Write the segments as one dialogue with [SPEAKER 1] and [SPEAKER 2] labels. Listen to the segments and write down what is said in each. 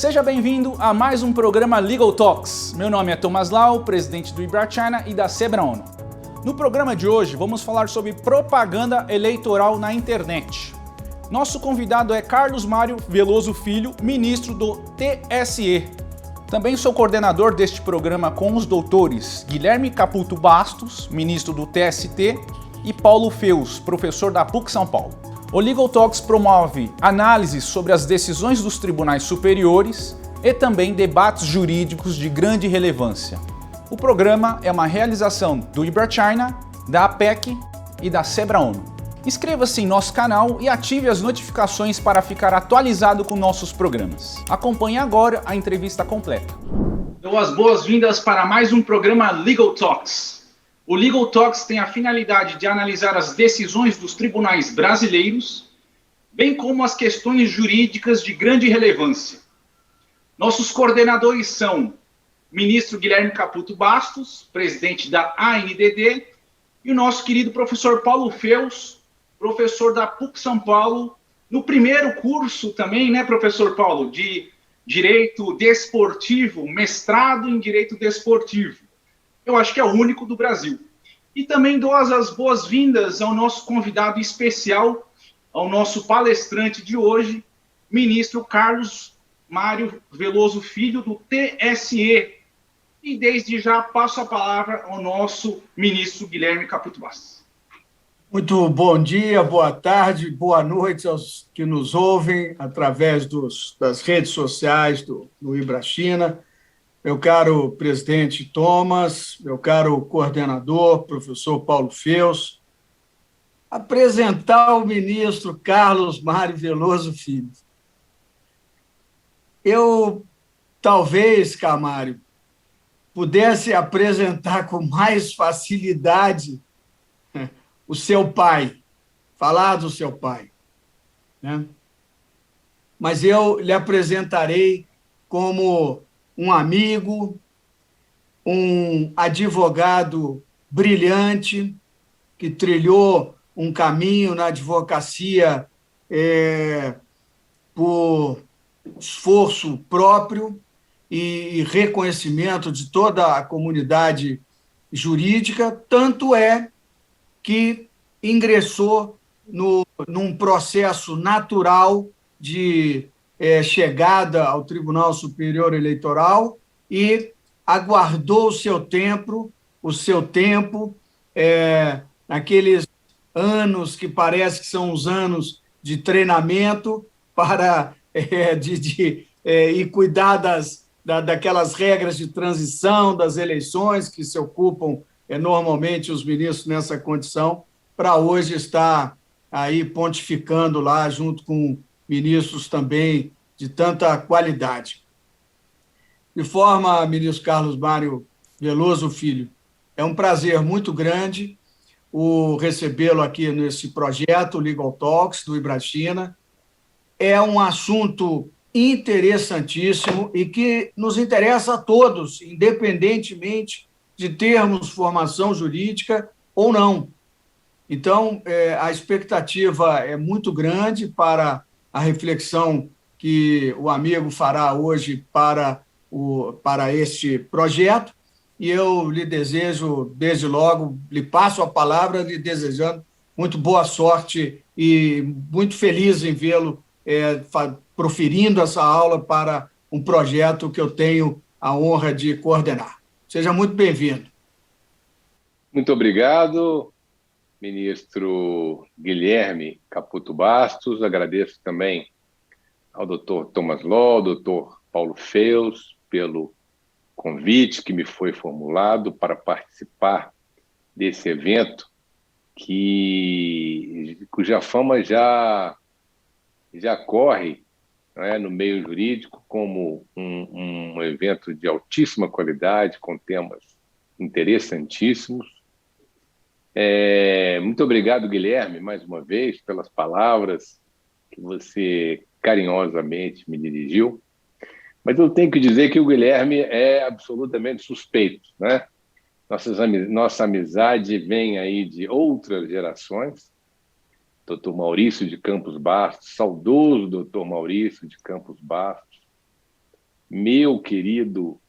[SPEAKER 1] Seja bem-vindo a mais um programa Legal Talks. Meu nome é Thomas Lau, presidente do Ibrachina e da Sebra-ONU. No programa de hoje, vamos falar sobre propaganda eleitoral na internet. Nosso convidado é Carlos Mário Veloso Filho, ministro do TSE. Também sou coordenador deste programa com os doutores Guilherme Caputo Bastos, ministro do TST, e Paulo Feus, professor da PUC São Paulo. O Legal Talks promove análises sobre as decisões dos tribunais superiores e também debates jurídicos de grande relevância. O programa é uma realização do Ibrachina, da APEC e da Sebra-ONU. Inscreva-se em nosso canal e ative as notificações para ficar atualizado com nossos programas. Acompanhe agora a entrevista completa. Dou as boas-vindas para mais um programa Legal Talks. O Legal Talks tem a finalidade de analisar as decisões dos tribunais brasileiros, bem como as questões jurídicas de grande relevância. Nossos coordenadores são o ministro Guilherme Caputo Bastos, presidente da ANDD, e o nosso querido professor Paulo Feus, professor da PUC São Paulo, no primeiro curso também, né, professor Paulo, de Direito Desportivo, mestrado em Direito Desportivo. Eu acho que é o único do Brasil. E também dou as boas-vindas ao nosso convidado especial, ao nosso palestrante de hoje, ministro Carlos Mário Veloso Filho, do TSE. E desde já passo a palavra ao nosso ministro Guilherme Caputo Bastos.
[SPEAKER 2] Muito bom dia, boa tarde, boa noite aos que nos ouvem através das redes sociais do Ibrachina. Meu caro presidente Thomas, meu caro coordenador, professor Paulo Feus, apresentar o ministro Carlos Mário Veloso Filho. Eu, talvez, Camário, pudesse apresentar com mais facilidade o seu pai, falar do seu pai, né? Mas eu lhe apresentarei como um amigo, um advogado brilhante, que trilhou um caminho na advocacia por esforço próprio e reconhecimento de toda a comunidade jurídica, tanto é que ingressou num processo natural de chegada ao Tribunal Superior Eleitoral e aguardou o seu tempo, naqueles anos que parece que são os anos de treinamento para e cuidar daquelas regras de transição das eleições que se ocupam normalmente os ministros nessa condição, para hoje estar aí pontificando lá junto com ministros também de tanta qualidade. De forma, ministro Carlos Mário Veloso Filho, é um prazer muito grande recebê-lo aqui nesse projeto Legal Talks do Ibrachina. É um assunto interessantíssimo e que nos interessa a todos, independentemente de termos formação jurídica ou não. Então, a expectativa é muito grande para a reflexão que o amigo fará hoje para este projeto, e eu lhe desejo, desde logo, lhe passo a palavra, lhe desejando muito boa sorte e muito feliz em vê-lo proferindo essa aula para um projeto que eu tenho a honra de coordenar. Seja muito bem-vindo.
[SPEAKER 3] Muito obrigado, ministro Guilherme Caputo Bastos. Agradeço também ao doutor Thomas Law, ao doutor Paulo Feus, pelo convite que me foi formulado para participar desse evento, cuja fama já corre, né, no meio jurídico como um evento de altíssima qualidade, com temas interessantíssimos. Muito obrigado, Guilherme, mais uma vez, pelas palavras que você carinhosamente me dirigiu. Mas eu tenho que dizer que o Guilherme é absolutamente suspeito, né? Nossa amizade vem aí de outras gerações. Dr. Maurício de Campos Bastos, saudoso Dr. Maurício de Campos Bastos, meu querido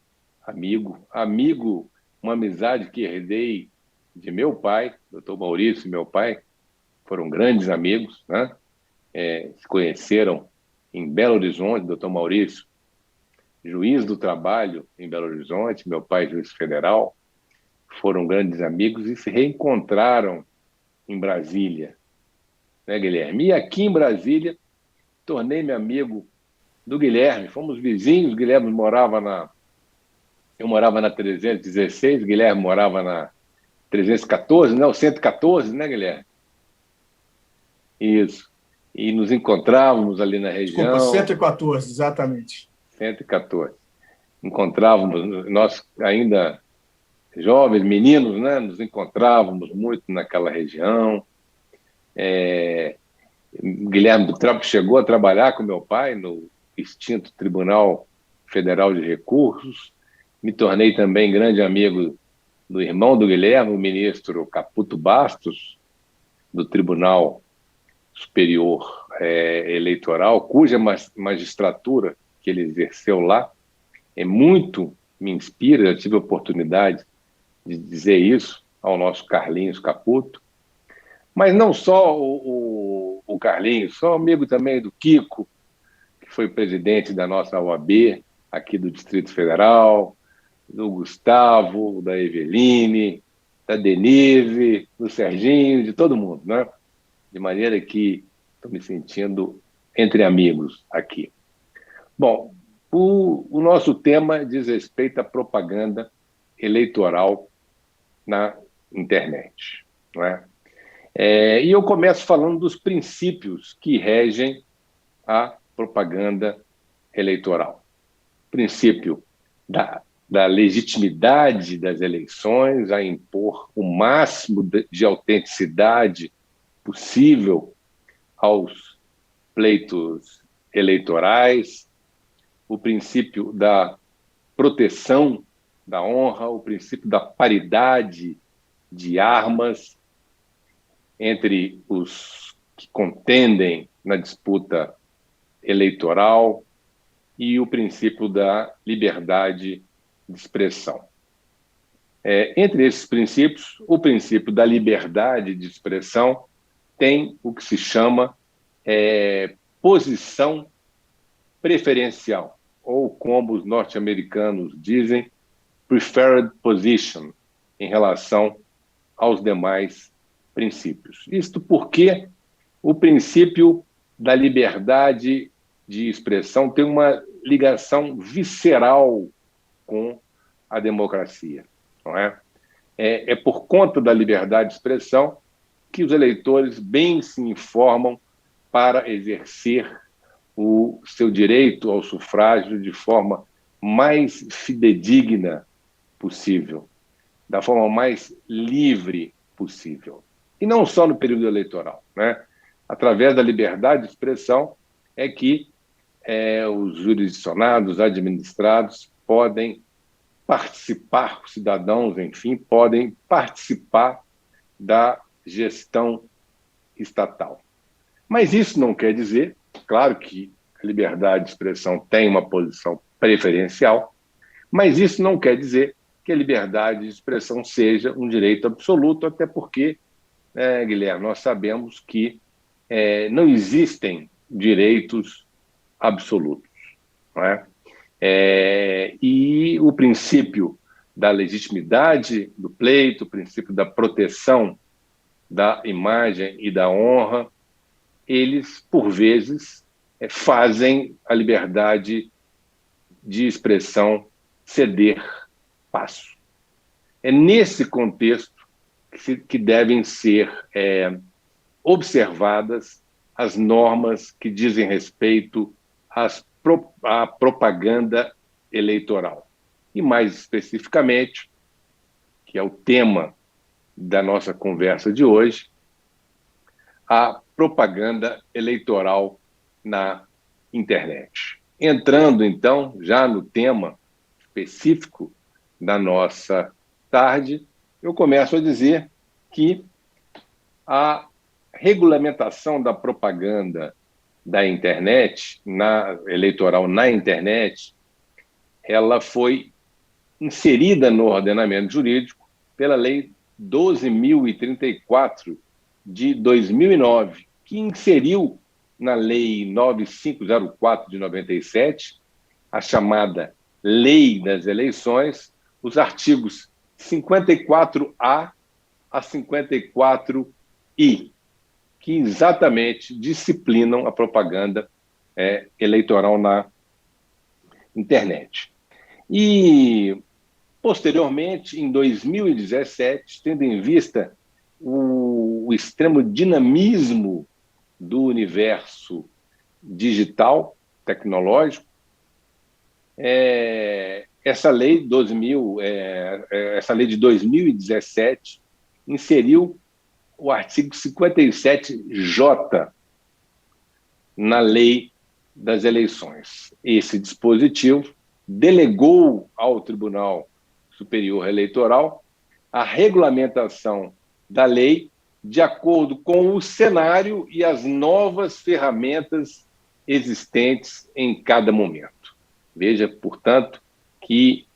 [SPEAKER 3] amigo, uma amizade que herdei de meu pai, doutor Maurício e meu pai, foram grandes amigos, né? Se conheceram em Belo Horizonte, doutor Maurício, juiz do trabalho em Belo Horizonte, meu pai juiz federal, foram grandes amigos e se reencontraram em Brasília, né, Guilherme? E aqui em Brasília, tornei-me amigo do Guilherme, fomos vizinhos, Guilherme eu morava na 316, Guilherme morava na 314, não, 114, né, Guilherme? Isso. E nos encontrávamos ali na região.
[SPEAKER 2] Desculpa, 114, exatamente.
[SPEAKER 3] 114. Encontrávamos, nós ainda jovens, meninos, né, nos encontrávamos muito naquela região. Guilherme chegou a trabalhar com meu pai no extinto Tribunal Federal de Recursos. Me tornei também grande amigo do irmão do Guilherme, o ministro Caputo Bastos, do Tribunal Superior Eleitoral, cuja magistratura que ele exerceu lá muito me inspira. Eu tive a oportunidade de dizer isso ao nosso Carlinhos Caputo. Mas não só o Carlinhos, sou amigo também do Kiko, que foi presidente da nossa OAB aqui do Distrito Federal, do Gustavo, da Eveline, da Denise, do Serginho, de todo mundo, né? De maneira que estou me sentindo entre amigos aqui. Bom, o nosso tema diz respeito à propaganda eleitoral na internet, não é? E eu começo falando dos princípios que regem a propaganda eleitoral. Princípio da legitimidade das eleições, a impor o máximo de autenticidade possível aos pleitos eleitorais, o princípio da proteção da honra, o princípio da paridade de armas entre os que contendem na disputa eleitoral e o princípio da liberdade de expressão. Entre esses princípios, o princípio da liberdade de expressão tem o que se chama posição preferencial, ou como os norte-americanos dizem, preferred position, em relação aos demais princípios. Isto porque o princípio da liberdade de expressão tem uma ligação visceral com a democracia, não é? É por conta da liberdade de expressão que os eleitores bem se informam para exercer o seu direito ao sufrágio de forma mais fidedigna possível, da forma mais livre possível. E não só no período eleitoral, né? Através da liberdade de expressão é que os jurisdicionados, administrados, podem participar, os cidadãos, enfim, podem participar da gestão estatal. Mas isso não quer dizer, claro que a liberdade de expressão tem uma posição preferencial, mas isso não quer dizer que a liberdade de expressão seja um direito absoluto, até porque, Guilherme, nós sabemos que não existem direitos absolutos, não é? E o princípio da legitimidade do pleito, o princípio da proteção da imagem e da honra, eles, por vezes, fazem a liberdade de expressão ceder passo. É nesse contexto que devem ser observadas as normas que dizem respeito à propaganda eleitoral. E, mais especificamente, que é o tema da nossa conversa de hoje, a propaganda eleitoral na internet. Entrando, então, já no tema específico da nossa tarde, eu começo a dizer que a regulamentação da propaganda da internet, eleitoral na internet, ela foi inserida no ordenamento jurídico pela Lei 12.034 de 2009, que inseriu na Lei 9504 de 97, a chamada Lei das Eleições, os artigos 54A a 54I, que exatamente disciplinam a propaganda eleitoral na internet. E, posteriormente, em 2017, tendo em vista o extremo dinamismo do universo digital, tecnológico, essa lei de 2017 inseriu o artigo 57J na Lei das Eleições. Esse dispositivo delegou ao Tribunal Superior Eleitoral a regulamentação da lei de acordo com o cenário e as novas ferramentas existentes em cada momento. Veja, portanto, que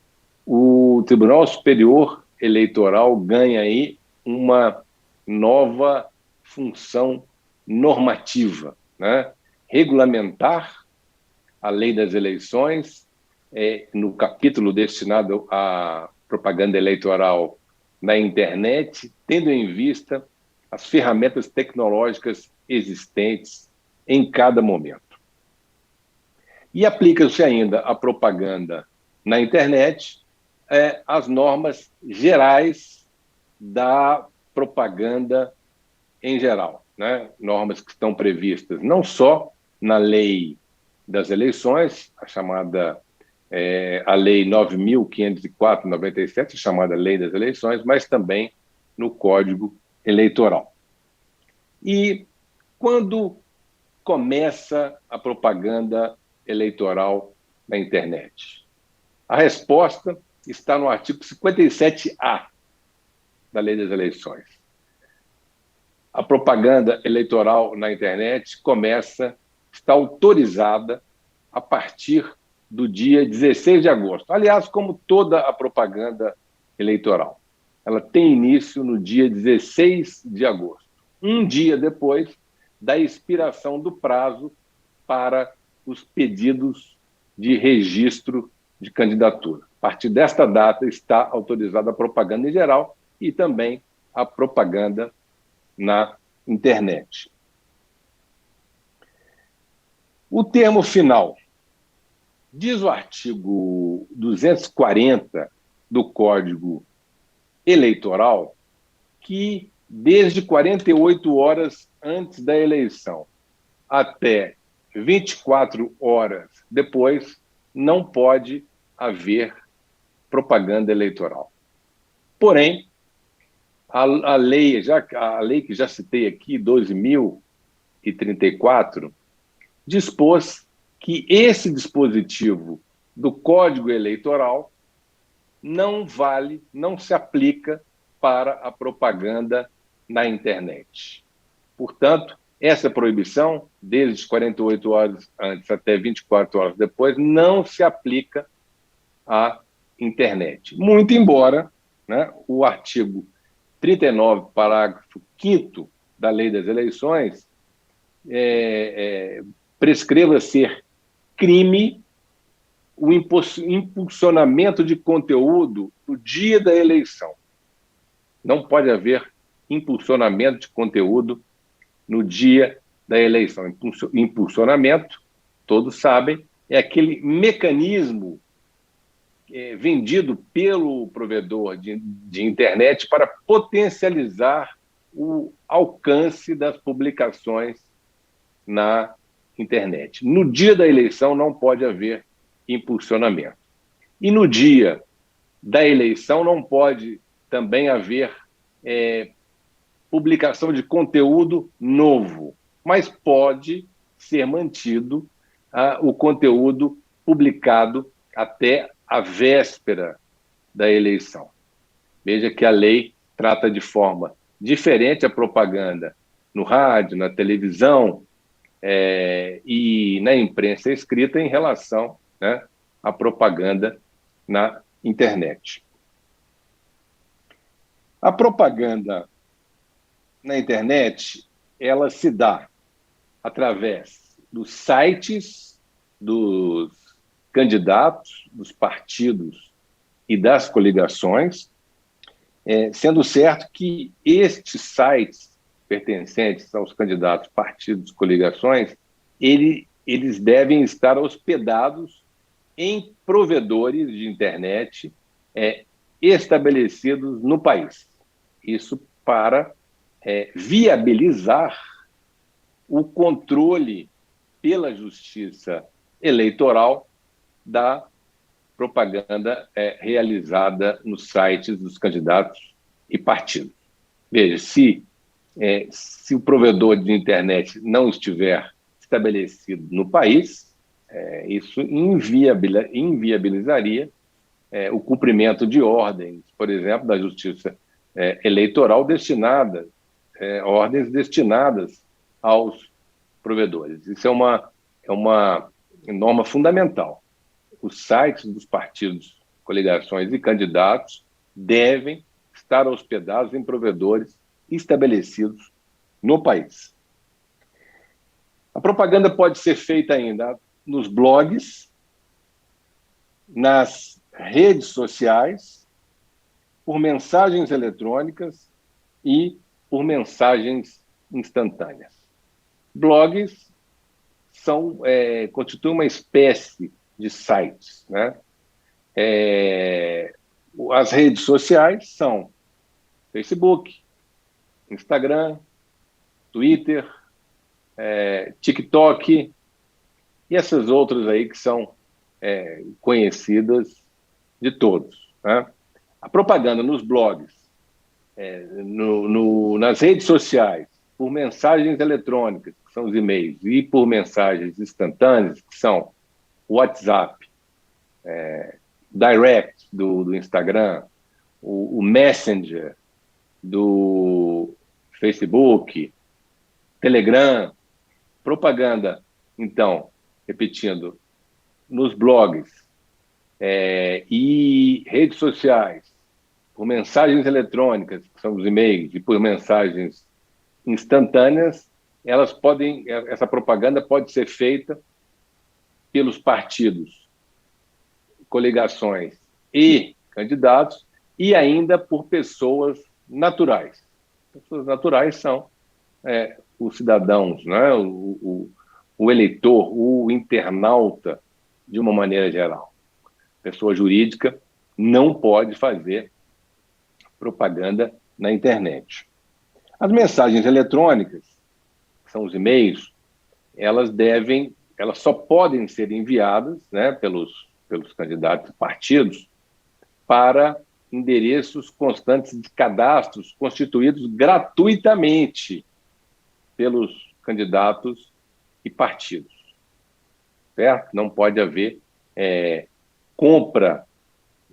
[SPEAKER 3] o Tribunal Superior Eleitoral ganha aí uma nova função normativa, né? Regulamentar a lei das eleições, no capítulo destinado à propaganda eleitoral na internet, tendo em vista as ferramentas tecnológicas existentes em cada momento. E aplica-se ainda à propaganda na internet as normas gerais da propaganda em geral, né? Normas que estão previstas não só na Lei das Eleições, a chamada a Lei 9.504/97, chamada Lei das Eleições, mas também no Código Eleitoral. E quando começa a propaganda eleitoral na internet? A resposta está no artigo 57A da Lei das Eleições. A propaganda eleitoral na internet está autorizada a partir do dia 16 de agosto. Aliás, como toda a propaganda eleitoral, ela tem início no dia 16 de agosto, um dia depois da expiração do prazo para os pedidos de registro de candidatura. A partir desta data está autorizada a propaganda em geral e também a propaganda na internet. O termo final diz o artigo 240 do Código Eleitoral que, desde 48 horas antes da eleição até 24 horas depois, não pode haver propaganda eleitoral. Porém, a lei que já citei aqui, 12.034, dispôs que esse dispositivo do Código Eleitoral não se aplica para a propaganda na internet. Portanto, essa proibição, desde 48 horas antes até 24 horas depois, não se aplica à internet. Muito embora, né, o artigo 39, parágrafo 5º da Lei das Eleições, prescreva ser crime o impulsionamento de conteúdo no dia da eleição. Não pode haver impulsionamento de conteúdo no dia da eleição. Impulsionamento, todos sabem, é aquele mecanismo vendido pelo provedor de internet para potencializar o alcance das publicações na internet. No dia da eleição não pode haver impulsionamento. E no dia da eleição não pode também haver publicação de conteúdo novo, mas pode ser mantido o conteúdo publicado até a véspera da eleição. Veja que a lei trata de forma diferente a propaganda no rádio, na televisão e na imprensa escrita em relação, né, a propaganda na internet. A propaganda na internet, ela se dá através dos sites dos candidatos, dos partidos e das coligações, sendo certo que estes sites pertencentes aos candidatos, partidos, coligações, eles devem estar hospedados em provedores de internet estabelecidos no país. Isso para viabilizar o controle pela Justiça Eleitoral da propaganda realizada nos sites dos candidatos e partidos. Veja, se o provedor de internet não estiver estabelecido no país, isso inviabilizaria o cumprimento de ordens, por exemplo, da Justiça Eleitoral ordens destinadas aos provedores. Isso é uma norma fundamental. Os sites dos partidos, coligações e candidatos devem estar hospedados em provedores estabelecidos no país. A propaganda pode ser feita ainda nos blogs, nas redes sociais, por mensagens eletrônicas e por mensagens instantâneas. Blogs constituem uma espécie de sites, né? As redes sociais são Facebook, Instagram, Twitter, TikTok e essas outras aí que são conhecidas de todos, né? A propaganda nos blogs, nas redes sociais, por mensagens eletrônicas, que são os e-mails, e por mensagens instantâneas, que são o WhatsApp, Direct do Instagram, o Messenger do Facebook, Telegram, propaganda, então, repetindo, nos blogs e redes sociais, por mensagens eletrônicas, que são os e-mails, e por mensagens instantâneas, essa propaganda pode ser feita pelos partidos, coligações e candidatos, e ainda por pessoas naturais. Pessoas naturais são os cidadãos, né? O eleitor, o internauta, de uma maneira geral. Pessoa jurídica não pode fazer propaganda na internet. As mensagens eletrônicas, que são os e-mails, elas só podem ser enviadas, né, pelos candidatos e partidos para endereços constantes de cadastros constituídos gratuitamente pelos candidatos e partidos, certo? Não pode haver compra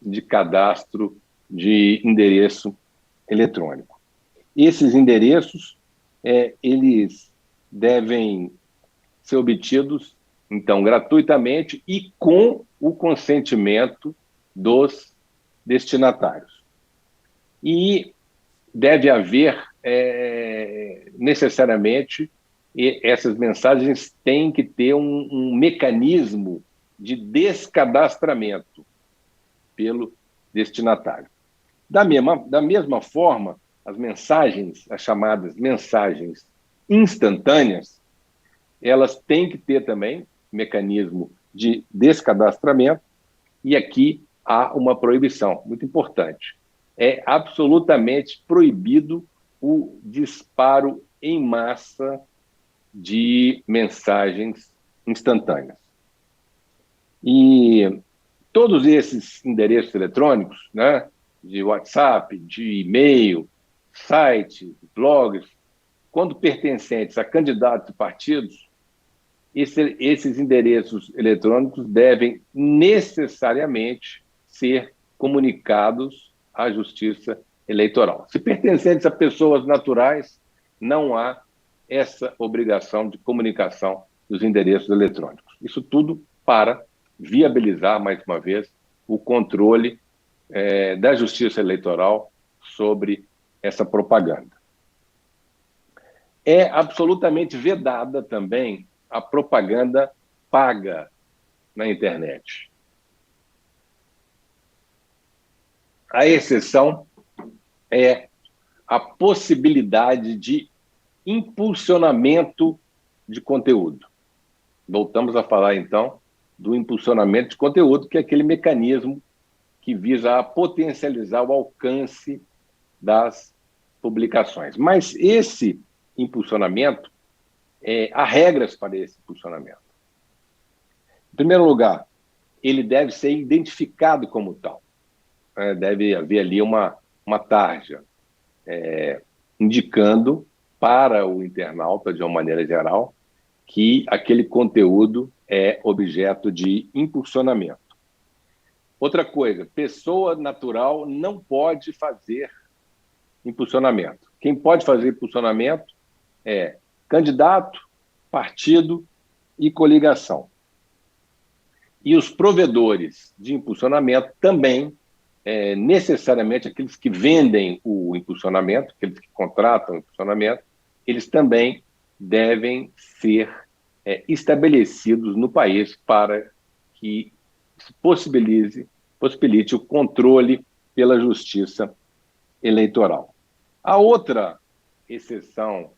[SPEAKER 3] de cadastro de endereço eletrônico. Esses endereços, eles devem ser obtidos, então, gratuitamente e com o consentimento dos destinatários. E deve haver, necessariamente, essas mensagens têm que ter um mecanismo de descadastramento pelo destinatário. Da mesma forma, as chamadas mensagens instantâneas, elas têm que ter também mecanismo de descadastramento, e aqui há uma proibição muito importante. É absolutamente proibido o disparo em massa de mensagens instantâneas. E todos esses endereços eletrônicos, né, de WhatsApp, de e-mail, sites, blogs, quando pertencentes a candidatos e partidos, esses endereços eletrônicos devem necessariamente ser comunicados à Justiça Eleitoral. Se pertencentes a pessoas naturais, não há essa obrigação de comunicação dos endereços eletrônicos. Isso tudo para viabilizar, mais uma vez, o controle da Justiça Eleitoral sobre essa propaganda. É absolutamente vedada também a propaganda paga na internet. A exceção é a possibilidade de impulsionamento de conteúdo. Voltamos a falar, então, do impulsionamento de conteúdo, que é aquele mecanismo que visa potencializar o alcance das publicações. Mas esse impulsionamento, há regras para esse impulsionamento. Em primeiro lugar, ele deve ser identificado como tal. Deve haver ali uma tarja indicando para o internauta, de uma maneira geral, que aquele conteúdo é objeto de impulsionamento. Outra coisa, pessoa natural não pode fazer impulsionamento. Quem pode fazer impulsionamento é candidato, partido e coligação. E os provedores de impulsionamento também, necessariamente aqueles que vendem o impulsionamento, aqueles que contratam o impulsionamento, eles também devem ser estabelecidos no país para que se possibilite o controle pela Justiça Eleitoral. A outra exceção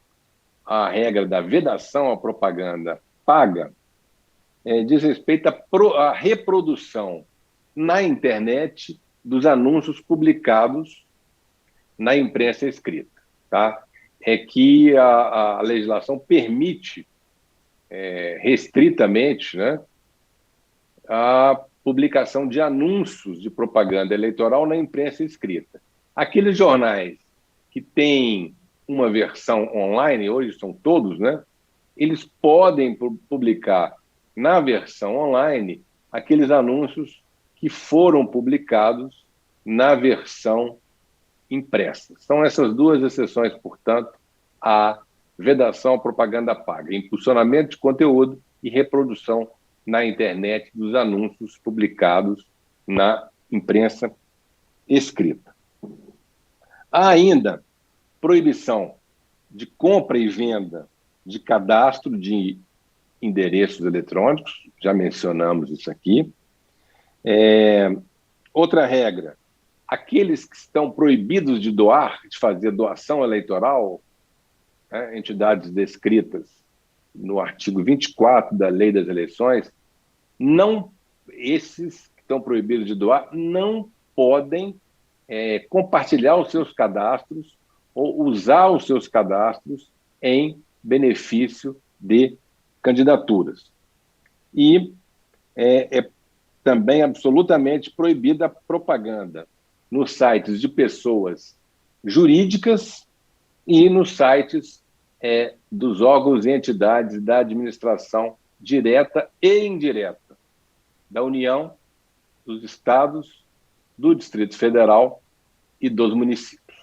[SPEAKER 3] à regra da vedação à propaganda paga diz respeito à reprodução na internet dos anúncios publicados na imprensa escrita. Tá? É que a legislação permite restritamente, né, a publicação de anúncios de propaganda eleitoral na imprensa escrita. Aqueles jornais que têm uma versão online, hoje são todos, né, eles podem publicar na versão online aqueles anúncios que foram publicados na versão impressa. São essas duas exceções, portanto, à vedação à propaganda paga, impulsionamento de conteúdo e reprodução na internet dos anúncios publicados na imprensa escrita. Há ainda proibição de compra e venda de cadastro de endereços eletrônicos, já mencionamos isso aqui. Outra regra, aqueles que estão proibidos de doar, de fazer doação eleitoral, entidades descritas no artigo 24 da Lei das Eleições, esses que estão proibidos de doar não podem compartilhar os seus cadastros ou usar os seus cadastros em benefício de candidaturas. E é também absolutamente proibida a propaganda nos sites de pessoas jurídicas e nos sites dos órgãos e entidades da administração direta e indireta da União, dos estados, do Distrito Federal e dos municípios.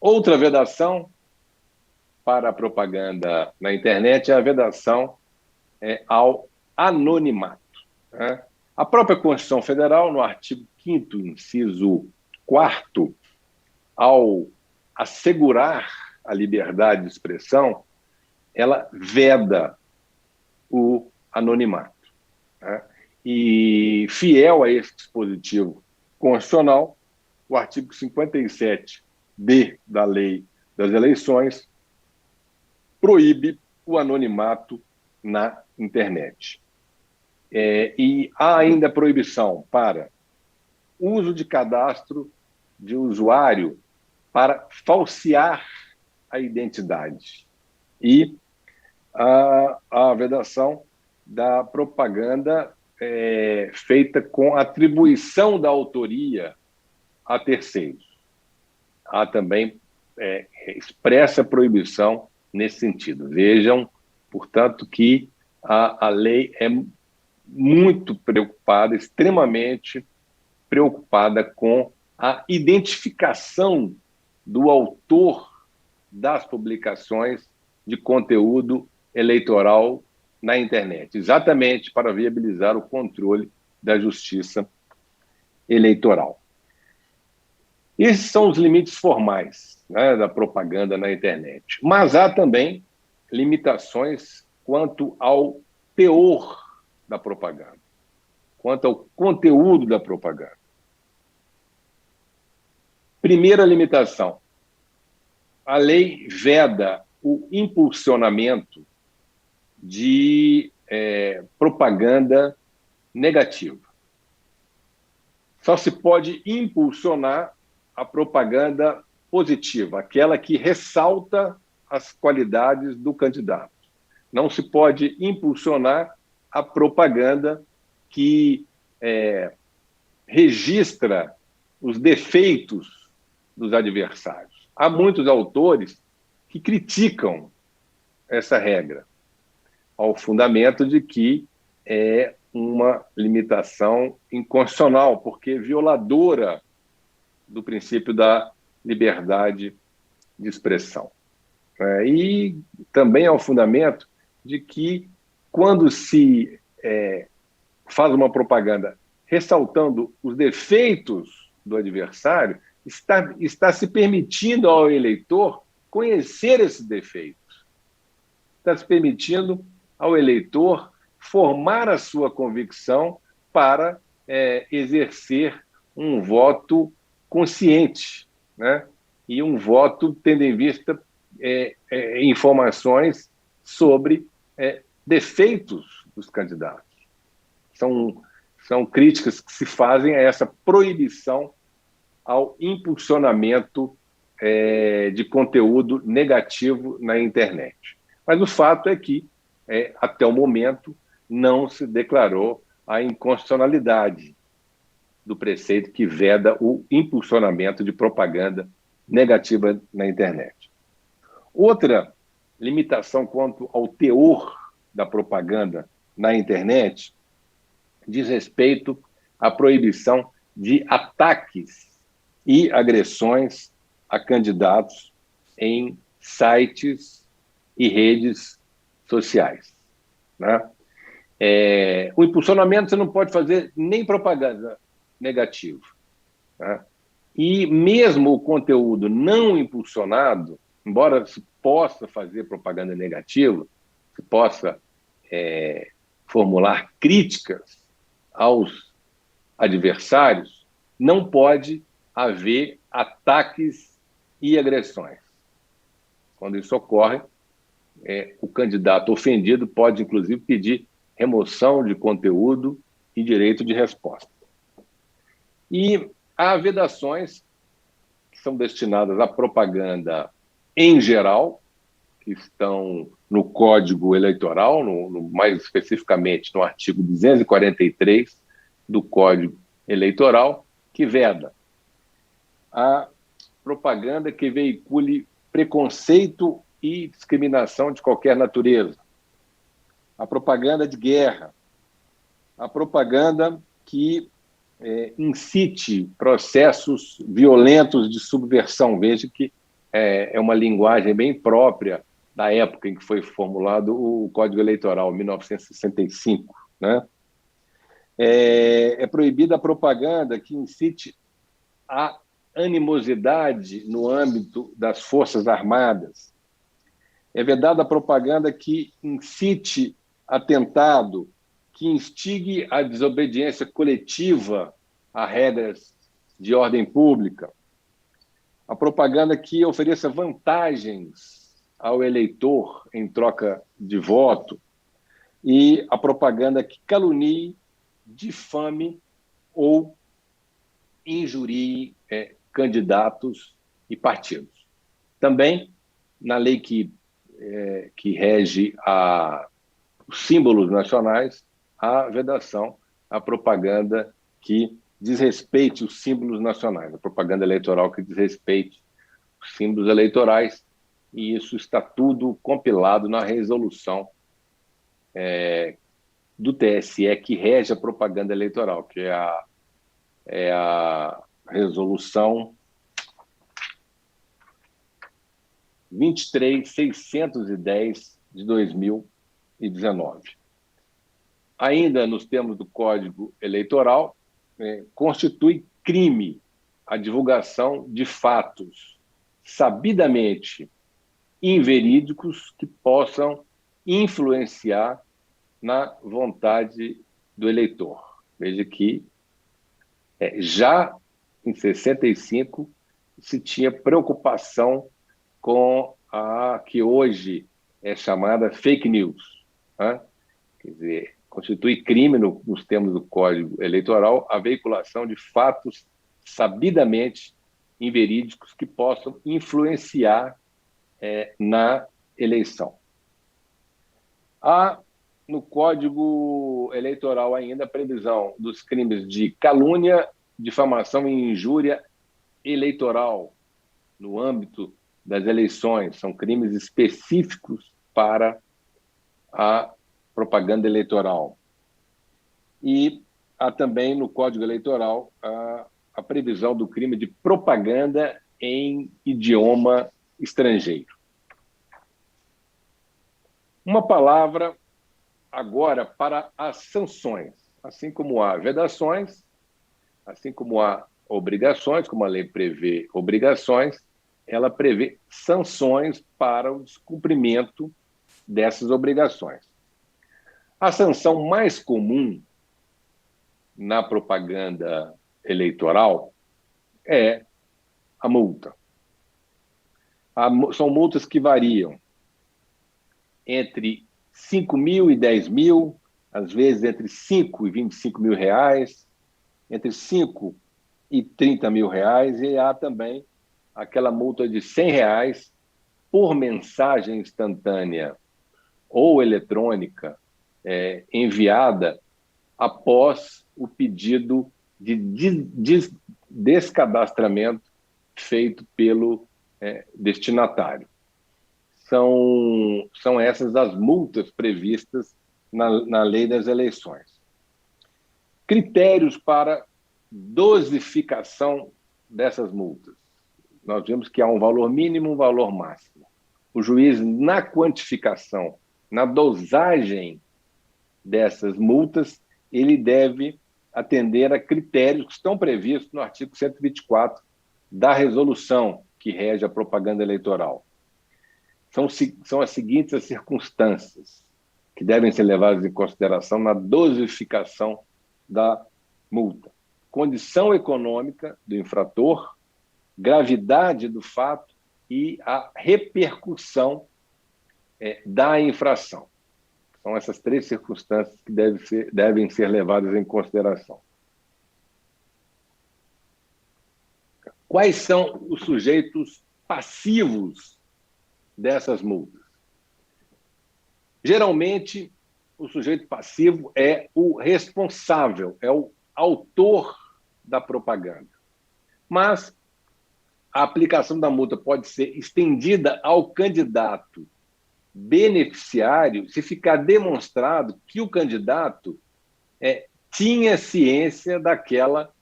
[SPEAKER 3] Outra vedação para a propaganda na internet é a vedação ao anonimato. Né? A própria Constituição Federal, no artigo 5º, inciso 4º, ao assegurar a liberdade de expressão, ela veda o anonimato. Né? E, fiel a esse dispositivo constitucional, o artigo 57D da Lei das Eleições proíbe o anonimato na internet. E há ainda proibição para uso de cadastro de usuário para falsear a identidade e a vedação da propaganda feita com atribuição da autoria a terceiros. Há também expressa proibição nesse sentido. Vejam, portanto, que a lei é muito preocupada, extremamente preocupada com a identificação do autor das publicações de conteúdo eleitoral na internet, exatamente para viabilizar o controle da justiça eleitoral. Esses são os limites formais, né, da propaganda na internet. Mas há também limitações quanto ao teor da propaganda, quanto ao conteúdo da propaganda. Primeira limitação: a lei veda o impulsionamento de propaganda negativa. Só se pode impulsionar a propaganda positiva, aquela que ressalta as qualidades do candidato. Não se pode impulsionar a propaganda que registra os defeitos dos adversários. Há muitos autores que criticam essa regra, ao fundamento de que é uma limitação inconstitucional, porque é violadora do princípio da liberdade de expressão. E também ao fundamento de que, quando se faz uma propaganda ressaltando os defeitos do adversário, está se permitindo ao eleitor conhecer esses defeitos. Está se permitindo ao eleitor formar a sua convicção para exercer um voto consciente, né? E um voto tendo em vista informações sobre defeitos dos candidatos. São críticas que se fazem a essa proibição ao impulsionamento de conteúdo negativo na internet. Mas o fato é que, até o momento, não se declarou a inconstitucionalidade do preceito que veda o impulsionamento de propaganda negativa na internet. Outra limitação quanto ao teor da propaganda na internet diz respeito à proibição de ataques e agressões a candidatos em sites e redes sociais, né? O impulsionamento você não pode fazer nem propaganda negativa, né? E mesmo o conteúdo não impulsionado, embora se possa fazer propaganda negativa, se possa formular críticas aos adversários, não pode haver ataques e agressões. Quando isso ocorre, o candidato ofendido pode, inclusive, pedir remoção de conteúdo e direito de resposta. E há vedações que são destinadas à propaganda em geral, que estão no Código Eleitoral, mais especificamente no artigo 243 do Código Eleitoral, que veda a propaganda que veicule preconceito e discriminação de qualquer natureza, a propaganda de guerra, a propaganda que incite processos violentos de subversão. Veja que é uma linguagem bem própria da época em que foi formulado o Código Eleitoral, 1965, né? É proibida a propaganda que incite a animosidade no âmbito das Forças Armadas. É vedada a propaganda que incite atentado, que instigue a desobediência coletiva a regras de ordem pública. A propaganda que ofereça vantagens ao eleitor em troca de voto. E a propaganda que calunie, difame ou injurie candidatos e partidos. Também, na lei que rege os símbolos nacionais, há vedação à propaganda que desrespeite os símbolos nacionais, a propaganda eleitoral que desrespeite os símbolos eleitorais, e isso está tudo compilado na resolução do TSE que rege a propaganda eleitoral, que é a resolução 23.610 de 2020. 2019. Ainda nos termos do Código Eleitoral, constitui crime a divulgação de fatos sabidamente inverídicos que possam influenciar na vontade do eleitor. Veja que já em 65 se tinha preocupação com a que hoje é chamada fake news, né? Quer dizer, constitui crime, nos termos do Código Eleitoral, a veiculação de fatos sabidamente inverídicos que possam influenciar na eleição. Há no Código Eleitoral ainda a previsão dos crimes de calúnia, difamação e injúria eleitoral no âmbito das eleições. São crimes específicos para a propaganda eleitoral. E há também no Código Eleitoral a previsão do crime de propaganda em idioma estrangeiro. Uma palavra agora para as sanções. Assim como há vedações, assim como há obrigações, como a lei prevê obrigações, ela prevê sanções para o descumprimento dessas obrigações. A sanção mais comum na propaganda eleitoral é a multa. São multas que variam entre 5 mil e 10 mil, às vezes entre 5 e 25 mil reais, entre 5 e 30 mil reais, e há também aquela multa de 100 reais por mensagem instantânea ou eletrônica enviada após o pedido de descadastramento feito pelo destinatário. São essas as multas previstas na lei das eleições. Critérios para dosificação dessas multas. Nós vemos que há um valor mínimo e um valor máximo. O juiz, na quantificação, na dosagem dessas multas, ele deve atender a critérios que estão previstos no artigo 124 da resolução que rege a propaganda eleitoral. São as seguintes as circunstâncias que devem ser levadas em consideração na dosificação da multa: condição econômica do infrator, gravidade do fato e a repercussão da infração. São essas três circunstâncias que devem ser levadas em consideração. Quais são os sujeitos passivos dessas multas? Geralmente, o sujeito passivo é o responsável, é o autor da propaganda. Mas a aplicação da multa pode ser estendida ao candidato beneficiário se ficar demonstrado que o candidato tinha ciência daquela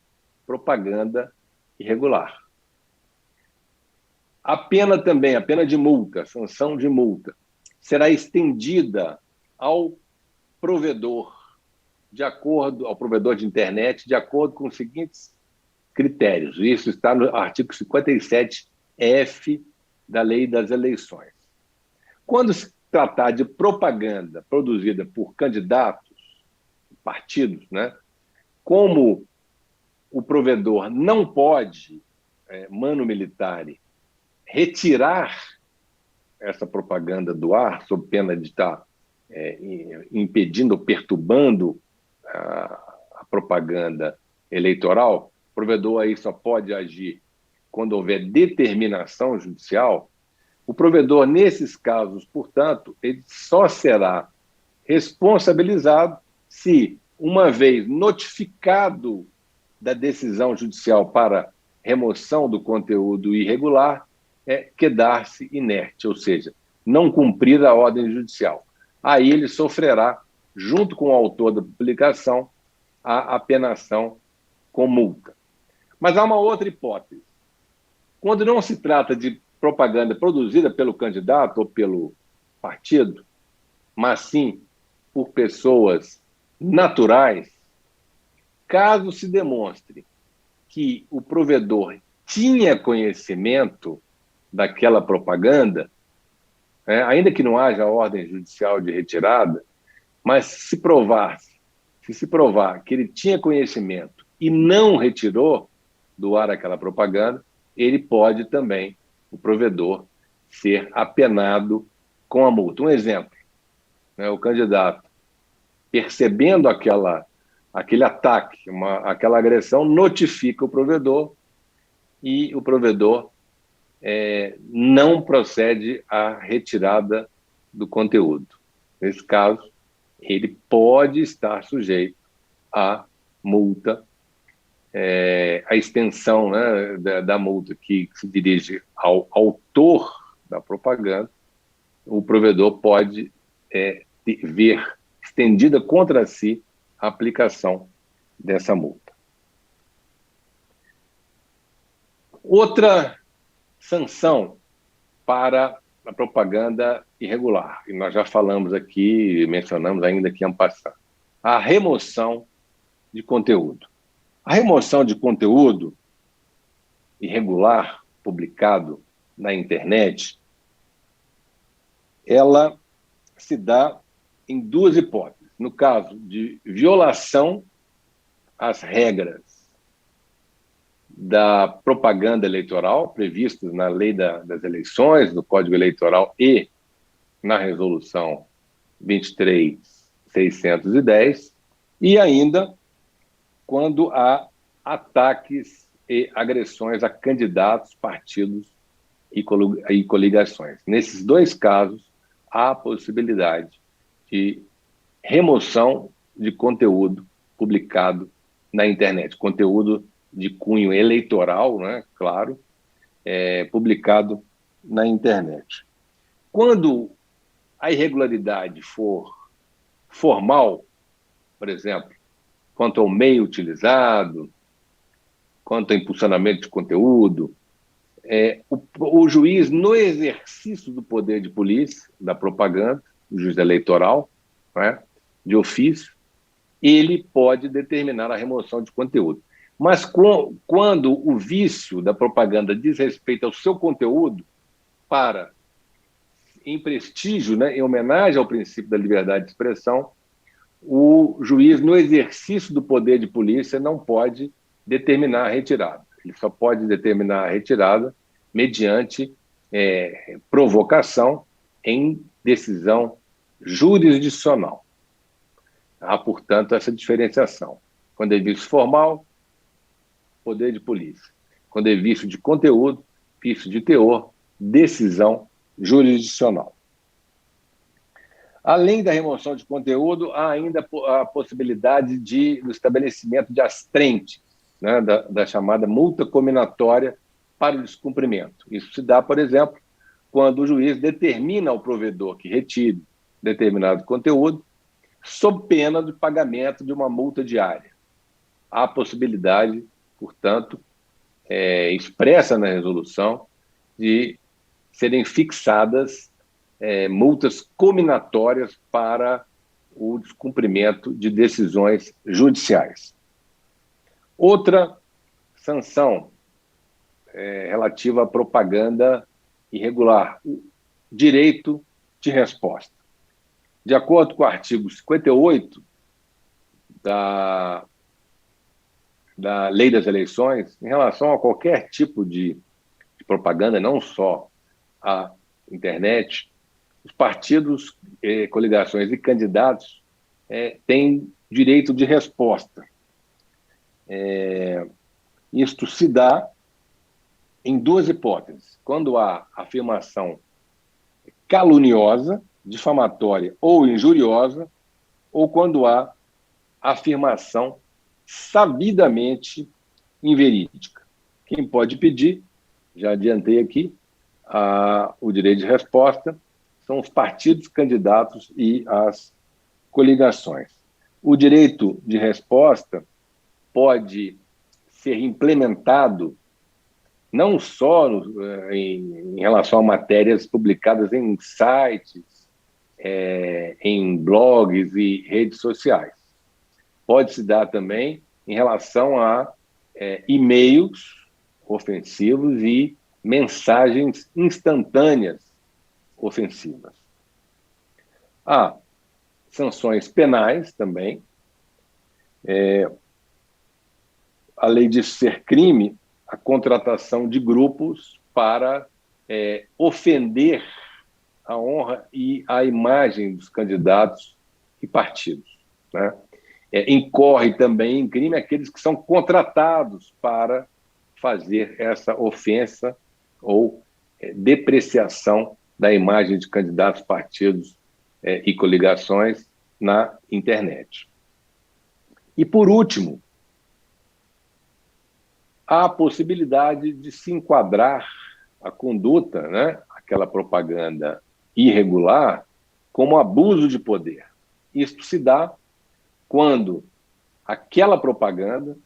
[SPEAKER 3] propaganda irregular. A pena também, a pena de multa, a sanção de multa, será estendida ao provedor, ao provedor de internet, de acordo com os seguintes critérios. Isso está no artigo 57F da Lei das Eleições. Quando se tratar de propaganda produzida por candidatos, partidos, como o provedor não pode, manu militari, retirar essa propaganda do ar, sob pena de estar impedindo ou perturbando a propaganda eleitoral, o provedor aí só pode agir quando houver determinação judicial. O provedor, nesses casos, portanto, ele só será responsabilizado se, uma vez notificado da decisão judicial para remoção do conteúdo irregular, quedar-se inerte, ou seja, não cumprir a ordem judicial. Aí ele sofrerá, junto com o autor da publicação, a apenação com multa. Mas há uma outra hipótese. Quando não se trata de propaganda produzida pelo candidato ou pelo partido, mas sim por pessoas naturais, caso se demonstre que o provedor tinha conhecimento daquela propaganda, ainda que não haja ordem judicial de retirada, mas se se provar que ele tinha conhecimento e não retirou do ar aquela propaganda, ele pode também, o provedor, ser apenado com a multa. Um exemplo, o candidato, percebendo aquele ataque, aquela agressão, notifica o provedor e o provedor não procede à retirada do conteúdo. Nesse caso, ele pode estar sujeito à multa, a extensão, né, da multa que se dirige ao autor da propaganda. O provedor pode ver estendida contra si a aplicação dessa multa. Outra sanção para a propaganda irregular, e nós já falamos aqui, mencionamos ainda aqui en passant, a remoção de conteúdo. A remoção de conteúdo irregular publicado na internet, ela se dá em duas hipóteses. No caso de violação às regras da propaganda eleitoral, previstas na Lei das Eleições, no Código Eleitoral e na Resolução 23.610, e ainda quando há ataques e agressões a candidatos, partidos e coligações. Nesses dois casos, há a possibilidade de remoção de conteúdo publicado na internet, conteúdo de cunho eleitoral, né, claro, publicado na internet. Quando a irregularidade for formal, por exemplo, quanto ao meio utilizado, quanto ao impulsionamento de conteúdo, o juiz, no exercício do poder de polícia, da propaganda, o juiz eleitoral, né, de ofício, ele pode determinar a remoção de conteúdo. Mas quando o vício da propaganda diz respeito ao seu conteúdo, em prestígio, né, em homenagem ao princípio da liberdade de expressão, o juiz, no exercício do poder de polícia, não pode determinar a retirada. Ele só pode determinar a retirada mediante provocação em decisão jurisdicional. Há, portanto, essa diferenciação. Quando é vício formal, poder de polícia. Quando é vício de conteúdo, vício de teor, decisão jurisdicional. Além da remoção de conteúdo, há ainda a possibilidade do estabelecimento de astrentes, né, da chamada multa cominatória para o descumprimento. Isso se dá, por exemplo, quando o juiz determina ao provedor que retire determinado conteúdo, sob pena de pagamento de uma multa diária. Há a possibilidade, portanto, expressa na resolução, de serem fixadas multas cominatórias para o descumprimento de decisões judiciais. Outra sanção relativa à propaganda irregular, o direito de resposta. De acordo com o artigo 58 da Lei das Eleições, em relação a qualquer tipo de propaganda, não só a internet, os partidos, coligações e candidatos têm direito de resposta. Isto se dá em duas hipóteses. Quando há afirmação caluniosa, difamatória ou injuriosa, ou quando há afirmação sabidamente inverídica. Quem pode pedir, já adiantei aqui, o direito de resposta são os partidos, candidatos e as coligações. O direito de resposta pode ser implementado não só em relação a matérias publicadas em sites em blogs e redes sociais. Pode se dar também em relação a e-mails ofensivos e mensagens instantâneas ofensivas. Há sanções penais também. A lei diz ser crime a contratação de grupos para ofender a honra e a imagem dos candidatos e partidos, né? Incorre também em crime aqueles que são contratados para fazer essa ofensa ou depreciação da imagem de candidatos, partidos e coligações na internet. E, por último, há a possibilidade de se enquadrar a conduta, né, aquela propaganda irregular, como abuso de poder. Isto se dá quando aquela propaganda,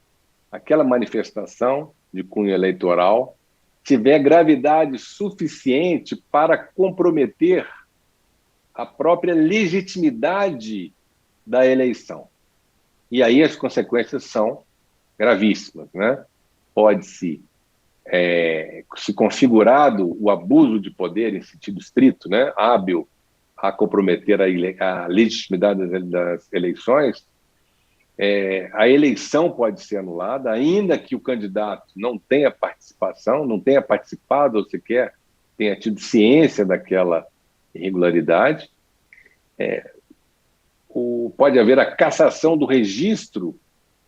[SPEAKER 3] aquela manifestação de cunho eleitoral tiver gravidade suficiente para comprometer a própria legitimidade da eleição. E aí as consequências são gravíssimas, né? Pode-se, se configurado o abuso de poder em sentido estrito, né, hábil a comprometer a legitimidade das eleições, a eleição pode ser anulada, ainda que o candidato não tenha participação, não tenha participado ou sequer tenha tido ciência daquela irregularidade. Pode haver a cassação do registro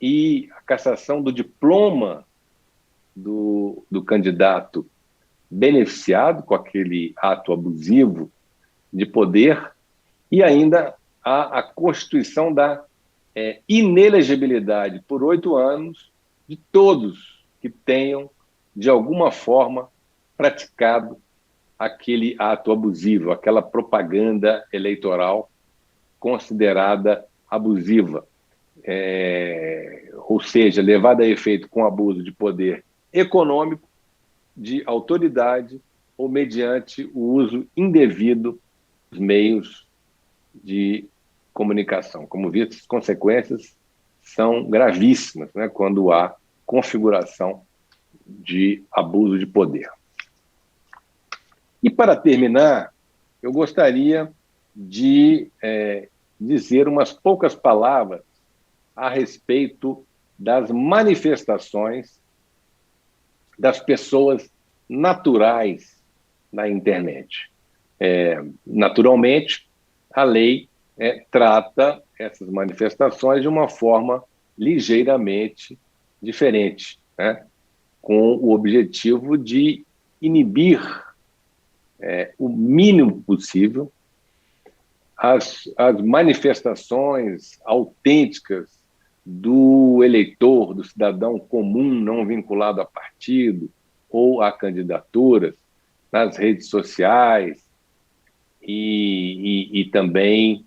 [SPEAKER 3] e a cassação do diploma do candidato beneficiado com aquele ato abusivo de poder, e ainda a constituição da inelegibilidade por 8 anos de todos que tenham, de alguma forma, praticado aquele ato abusivo, aquela propaganda eleitoral considerada abusiva, ou seja, levada a efeito com abuso de poder econômico, de autoridade ou mediante o uso indevido dos meios de comunicação. Como visto, as consequências são gravíssimas, né, quando há configuração de abuso de poder. E, para terminar, eu gostaria de dizer umas poucas palavras a respeito das manifestações das pessoas naturais na internet. Naturalmente, a lei trata essas manifestações de uma forma ligeiramente diferente, né? Com o objetivo de inibir o mínimo possível as manifestações autênticas do eleitor, do cidadão comum, não vinculado a partido ou a candidaturas, nas redes sociais e também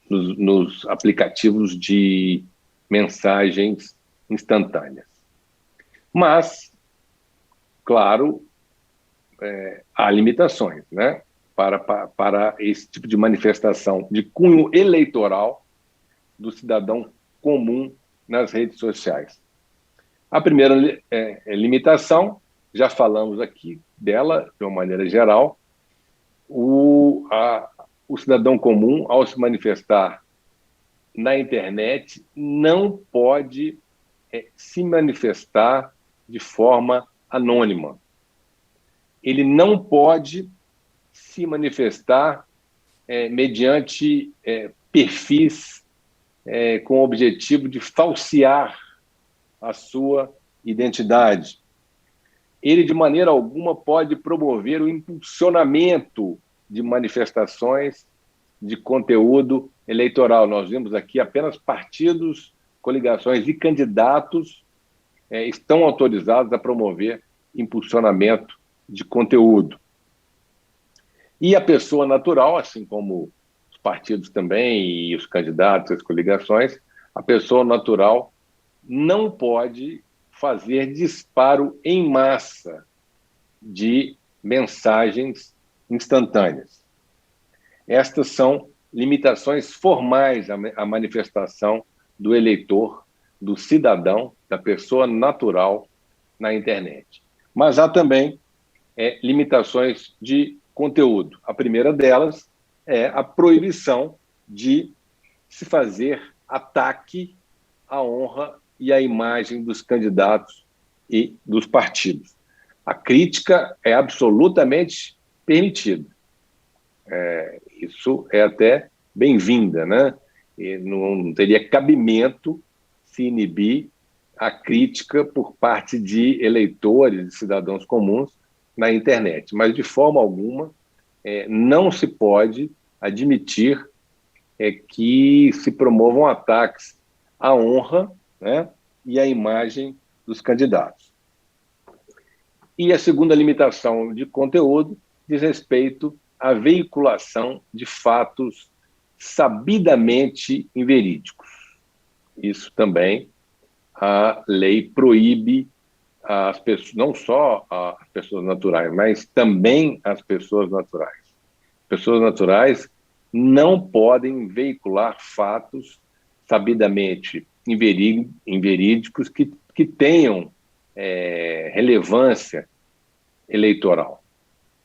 [SPEAKER 3] nos aplicativos de mensagens instantâneas. Mas, claro, há limitações, né, para esse tipo de manifestação de cunho eleitoral do cidadão comum nas redes sociais. A primeira limitação, já falamos aqui dela de uma maneira geral, o cidadão comum, ao se manifestar na internet, não pode se manifestar de forma anônima. Ele não pode se manifestar mediante perfis com o objetivo de falsear a sua identidade. Ele, de maneira alguma, pode promover o impulsionamento de manifestações de conteúdo eleitoral. Nós vimos aqui apenas partidos, coligações e candidatos estão autorizados a promover impulsionamento de conteúdo. E a pessoa natural, assim como os partidos também e os candidatos, as coligações, a pessoa natural não pode fazer disparo em massa de mensagens instantâneas. Estas são limitações formais à manifestação do eleitor, do cidadão, da pessoa natural na internet. Mas há também limitações de conteúdo. A primeira delas é a proibição de se fazer ataque à honra e à imagem dos candidatos e dos partidos. A crítica é absolutamente permitida. Isso é até bem-vinda, né? E não teria cabimento se inibir a crítica por parte de eleitores, de cidadãos comuns na internet. Mas, de forma alguma, não se pode admitir que se promovam ataques à honra, né, e à imagem dos candidatos. E a segunda limitação de conteúdo diz respeito à veiculação de fatos sabidamente inverídicos. Isso também a lei proíbe as pessoas, não só as pessoas naturais, mas também as pessoas naturais. Pessoas naturais não podem veicular fatos sabidamente inverídicos que tenham relevância eleitoral,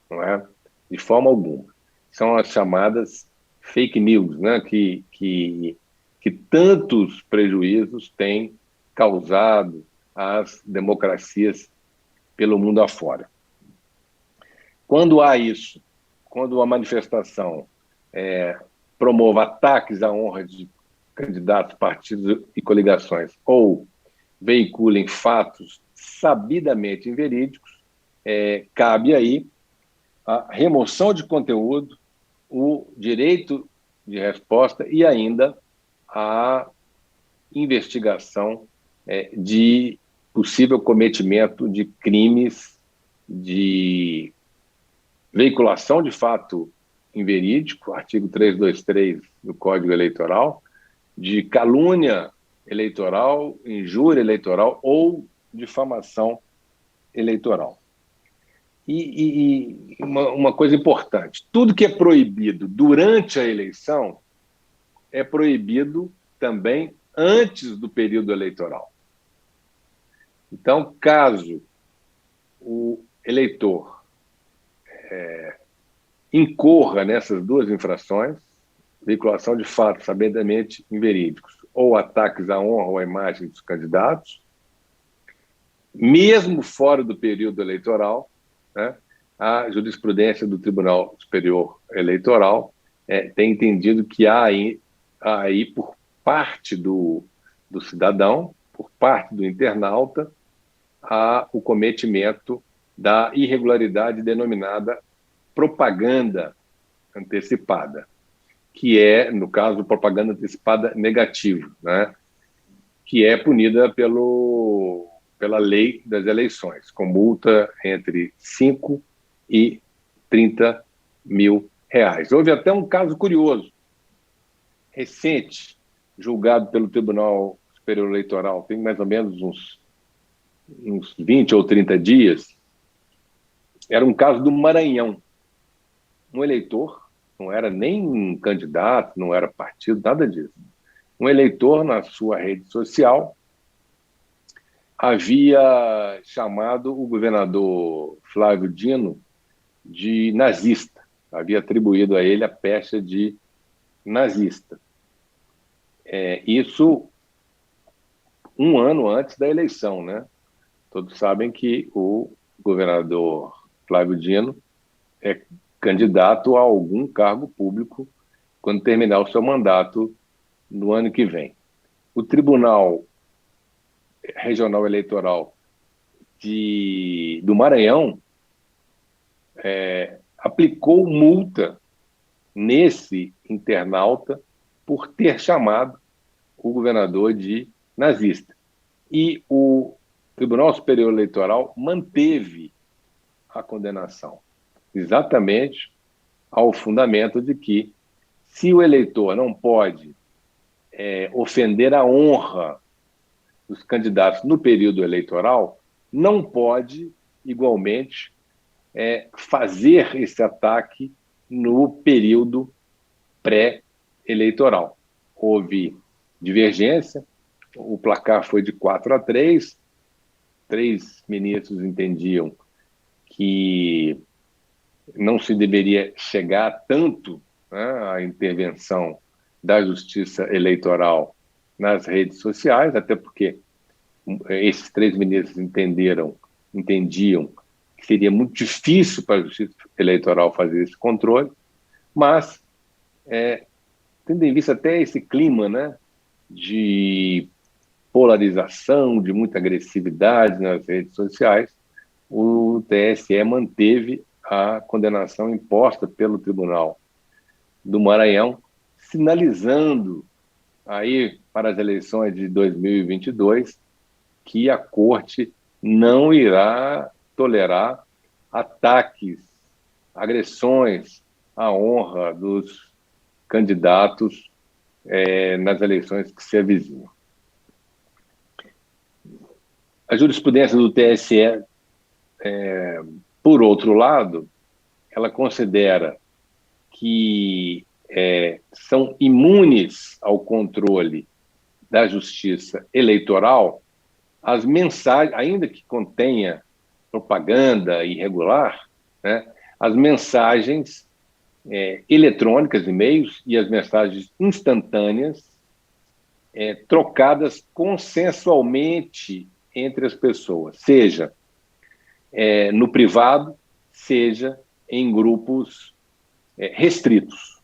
[SPEAKER 3] não é? De forma alguma. São as chamadas fake news, né? que tantos prejuízos têm causado às democracias pelo mundo afora. Quando há isso, quando a manifestação promove ataques à honra de candidatos, partidos e coligações, ou veiculem fatos sabidamente inverídicos, cabe aí a remoção de conteúdo, o direito de resposta e ainda a investigação de possível cometimento de crimes de veiculação de fato inverídico, artigo 323 do Código Eleitoral, de calúnia eleitoral, injúria eleitoral ou difamação eleitoral. E uma coisa importante, tudo que é proibido durante a eleição é proibido também antes do período eleitoral. Então, caso o eleitor incorra nessas duas infrações, veiculação de fatos sabidamente inverídicos ou ataques à honra ou à imagem dos candidatos, mesmo fora do período eleitoral, né, a jurisprudência do Tribunal Superior Eleitoral tem entendido que há aí por parte do cidadão, por parte do internauta, o cometimento da irregularidade denominada propaganda antecipada, que é, no caso, propaganda antecipada negativa, né, que é punida pela lei das eleições, com multa entre 5 e 30 mil reais. Houve até um caso curioso, recente, julgado pelo Tribunal Superior Eleitoral, tem mais ou menos uns 20 ou 30 dias, era um caso do Maranhão. Um eleitor, não era nem um candidato, não era partido, nada disso. Um eleitor, na sua rede social, havia chamado o governador Flávio Dino de nazista, havia atribuído a ele a pecha de nazista. Isso um ano antes da eleição, né? Todos sabem que o governador Flávio Dino é candidato a algum cargo público quando terminar o seu mandato no ano que vem. O Tribunal Regional Eleitoral do Maranhão aplicou multa nesse internauta por ter chamado o governador de nazista. E o Tribunal Superior Eleitoral manteve a condenação, exatamente ao fundamento de que, se o eleitor não pode ofender a honra dos candidatos no período eleitoral, não pode, igualmente, fazer esse ataque no período pré-eleitoral. Houve divergência, o placar foi de 4-3, 3 ministros entendiam que não se deveria chegar tanto, né, à intervenção da justiça eleitoral nas redes sociais, até porque esses 3 ministros entendiam que seria muito difícil para a justiça eleitoral fazer esse controle, mas, tendo em vista até esse clima, né, de polarização, de muita agressividade nas redes sociais, o TSE manteve a condenação imposta pelo Tribunal do Maranhão, sinalizando aí para as eleições de 2022 que a Corte não irá tolerar ataques, agressões à honra dos candidatos nas eleições que se avizinham. A jurisprudência do TSE, por outro lado, ela considera que são imunes ao controle da justiça eleitoral as mensagens, ainda que contenha propaganda irregular, né, as mensagens eletrônicas, e-mails, e as mensagens instantâneas trocadas consensualmente entre as pessoas, seja no privado, seja em grupos restritos.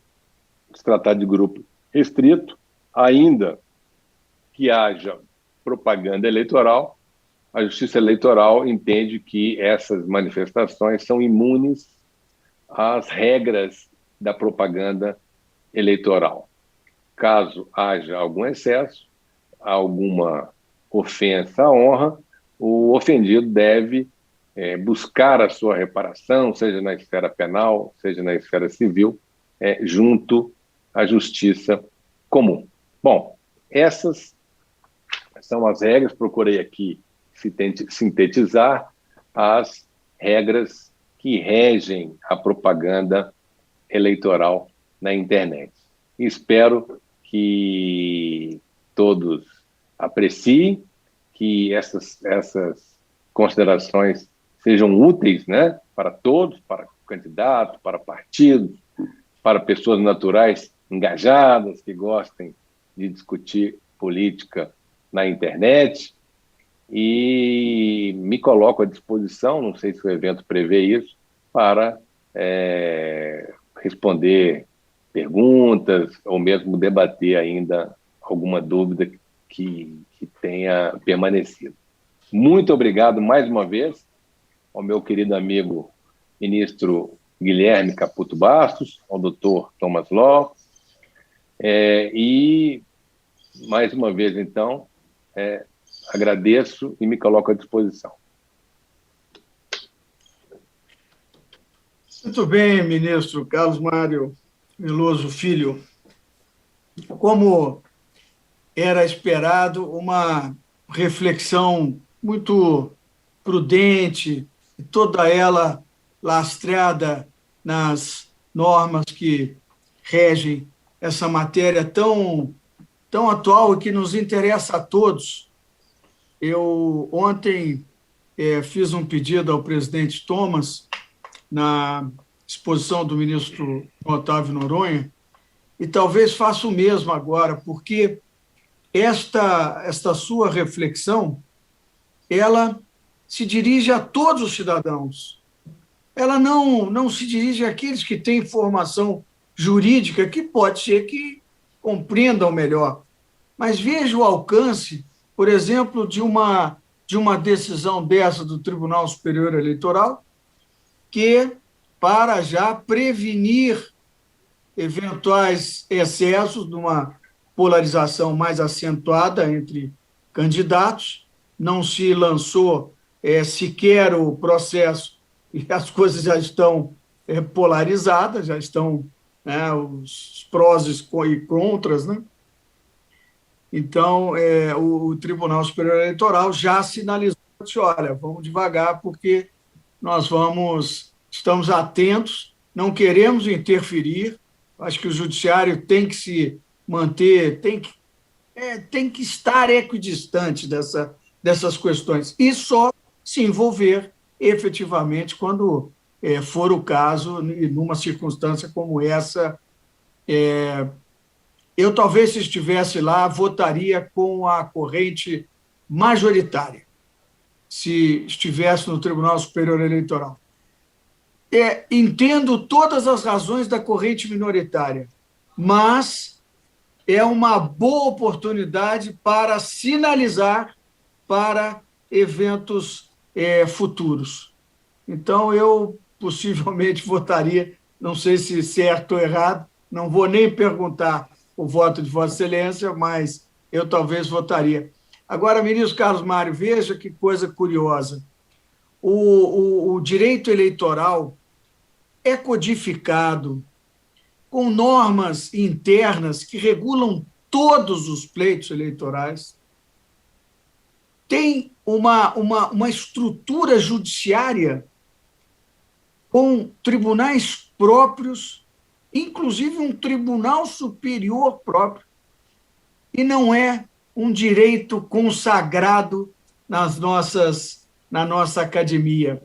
[SPEAKER 3] Se tratar de grupo restrito, ainda que haja propaganda eleitoral, a Justiça Eleitoral entende que essas manifestações são imunes às regras da propaganda eleitoral. Caso haja algum excesso, alguma ofensa à honra, o ofendido deve buscar a sua reparação, seja na esfera penal, seja na esfera civil, junto à justiça comum. Bom, essas são as regras, procurei aqui sintetizar as regras que regem a propaganda eleitoral na internet. Espero que todos apreciem, que essas considerações sejam úteis, né, para todos, para candidatos, para partidos, para pessoas naturais engajadas, que gostem de discutir política na internet, e me coloco à disposição, não sei se o evento prevê isso, para responder perguntas ou mesmo debater ainda alguma dúvida que tenha permanecido. Muito obrigado mais uma vez ao meu querido amigo ministro Guilherme Caputo Bastos, ao doutor Thomas Law, e mais uma vez, então, agradeço e me coloco à disposição.
[SPEAKER 2] Muito bem, ministro Carlos Mário Veloso Filho. Como era esperado, uma reflexão muito prudente, toda ela lastreada nas normas que regem essa matéria tão atual e que nos interessa a todos. Eu ontem fiz um pedido ao presidente Thomas na exposição do ministro Otávio Noronha, e talvez faça o mesmo agora, porque esta sua reflexão, ela se dirige a todos os cidadãos. Ela não se dirige àqueles que têm formação jurídica, que pode ser que compreendam melhor. Mas veja o alcance, por exemplo, de uma decisão dessa do Tribunal Superior Eleitoral, que, para já prevenir eventuais excessos de uma polarização mais acentuada entre candidatos, não se lançou sequer o processo e as coisas já estão polarizadas, já estão os prós e contras, né? Então, o Tribunal Superior Eleitoral já sinalizou, disse, olha, vamos devagar, porque nós estamos atentos, não queremos interferir, Acho que o judiciário tem que se manter, tem que estar equidistante dessas questões e só se envolver efetivamente quando for o caso, e numa circunstância como essa. Eu, talvez, se estivesse lá, votaria com a corrente majoritária, se estivesse no Tribunal Superior Eleitoral. Entendo todas as razões da corrente minoritária, mas é uma boa oportunidade para sinalizar para eventos futuros. Então, eu possivelmente votaria, não sei se certo ou errado, não vou nem perguntar o voto de Vossa Excelência, mas eu talvez votaria. Agora, ministro Carlos Mário, veja que coisa curiosa. O direito eleitoral é codificado com normas internas que regulam todos os pleitos eleitorais, tem uma estrutura judiciária com tribunais próprios, inclusive um tribunal superior próprio, e não é um direito consagrado na nossa academia.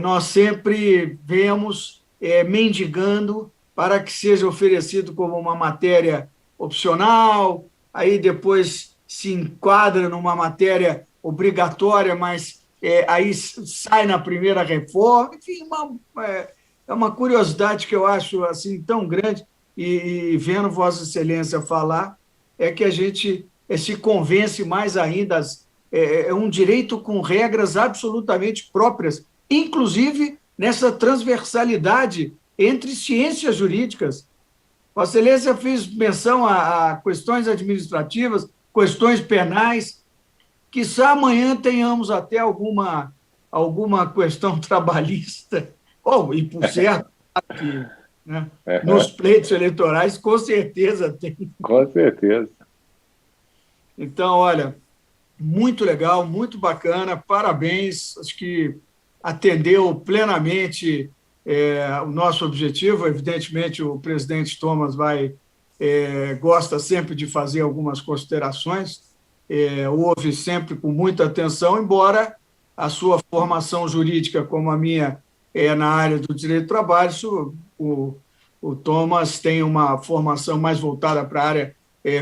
[SPEAKER 2] Nós sempre vemos mendigando para que seja oferecido como uma matéria opcional, aí depois se enquadra numa matéria obrigatória, mas aí sai na primeira reforma. Enfim, é uma curiosidade que eu acho assim tão grande, e vendo Vossa Excelência falar, é que a gente se convence mais ainda. É um direito com regras absolutamente próprias, inclusive nessa transversalidade entre ciências jurídicas. Vossa Excelência fez menção a questões administrativas, questões penais. Quizá amanhã tenhamos até alguma questão trabalhista, e por certo, que, né, nos pleitos eleitorais, com certeza tem.
[SPEAKER 3] Com certeza.
[SPEAKER 2] Então, olha, muito legal, muito bacana, parabéns, acho que atendeu plenamente o nosso objetivo. Evidentemente, o presidente Thomas gosta sempre de fazer algumas considerações, ouve sempre com muita atenção, embora a sua formação jurídica, como a minha, na área do direito do trabalho, o Thomas tem uma formação mais voltada para a área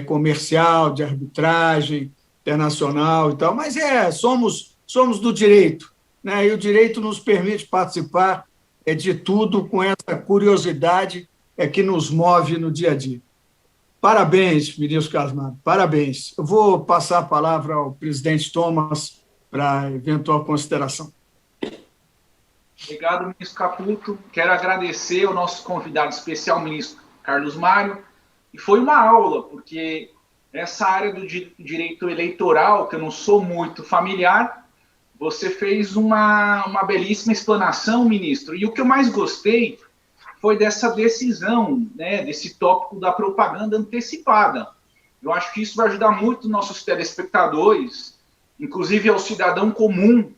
[SPEAKER 2] comercial, de arbitragem internacional e tal, mas somos do direito, né? E o direito nos permite participar de tudo com essa curiosidade que nos move no dia a dia. Parabéns, ministro Carlos Mário, parabéns. Eu vou passar a palavra ao presidente Thomas para eventual consideração.
[SPEAKER 1] Obrigado, ministro Caputo. Quero agradecer ao nosso convidado especial, ministro Carlos Mário. E foi uma aula, porque essa área do direito eleitoral, que eu não sou muito familiar, você fez uma belíssima explanação, ministro. E o que eu mais gostei foi dessa decisão, né, desse tópico da propaganda antecipada. Eu acho que isso vai ajudar muito nossos telespectadores, inclusive ao cidadão comum,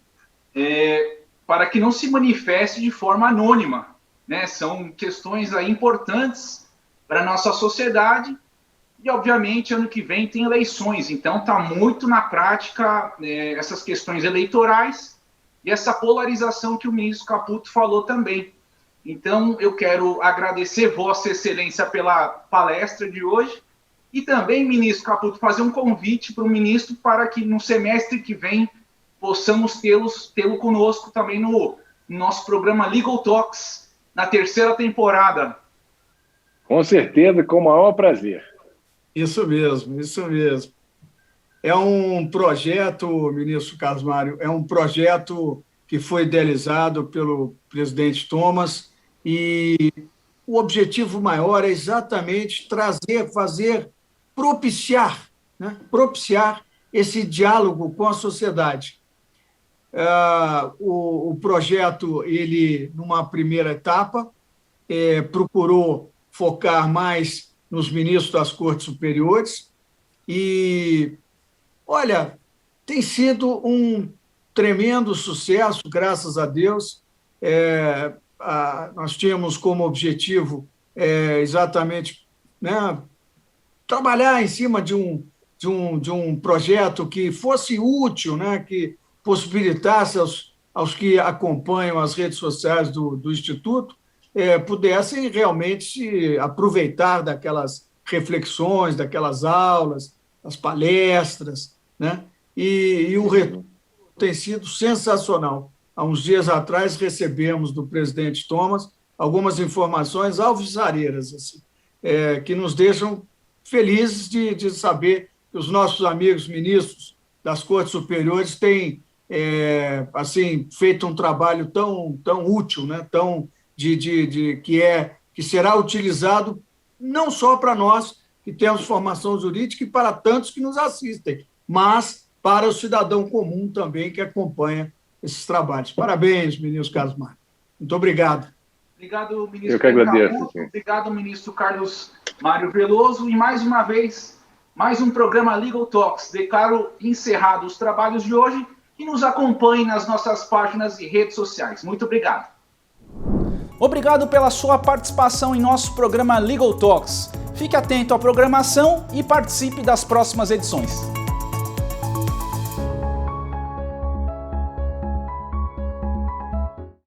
[SPEAKER 1] para que não se manifeste de forma anônima, né? São questões aí importantes para a nossa sociedade e, obviamente, ano que vem tem eleições, então está muito na prática essas questões eleitorais e essa polarização que o ministro Caputo falou também. Então, eu quero agradecer Vossa Excelência pela palestra de hoje e também, ministro Caputo, fazer um convite para o ministro para que no semestre que vem possamos tê-lo conosco também no nosso programa Legal Talks, na 3ª temporada.
[SPEAKER 3] Com certeza, com o maior prazer.
[SPEAKER 2] Isso mesmo, isso mesmo. É um projeto, ministro Carlos Mário, é um projeto que foi idealizado pelo presidente Thomas, e o objetivo maior é exatamente propiciar esse diálogo com a sociedade. O projeto, ele, numa primeira etapa, procurou focar mais nos ministros das Cortes Superiores e, olha, tem sido um tremendo sucesso, graças a Deus. Nós tínhamos como objetivo exatamente, né, trabalhar em cima de um projeto que fosse útil, né, que possibilitasse aos que acompanham as redes sociais do Instituto pudessem realmente se aproveitar daquelas reflexões, daquelas aulas, das palestras, né? E o retorno tem sido sensacional. Há uns dias atrás recebemos do presidente Thomas algumas informações alvissareiras, assim, que nos deixam felizes de saber que os nossos amigos ministros das Cortes Superiores têm assim, feito um trabalho tão útil, né? Que será utilizado não só para nós que temos formação jurídica e para tantos que nos assistem, mas para o cidadão comum também que acompanha esses trabalhos. Parabéns, ministro Carlos Mário. Muito obrigado.
[SPEAKER 1] Obrigado, ministro.
[SPEAKER 3] Eu que agradeço.
[SPEAKER 1] Obrigado, ministro Carlos Mário Veloso. E mais uma vez, mais um programa Legal Talks. Declaro encerrado os trabalhos de hoje e nos acompanhe nas nossas páginas e redes sociais. Muito obrigado. Obrigado pela sua participação em nosso programa Legal Talks. Fique atento à programação e participe das próximas edições.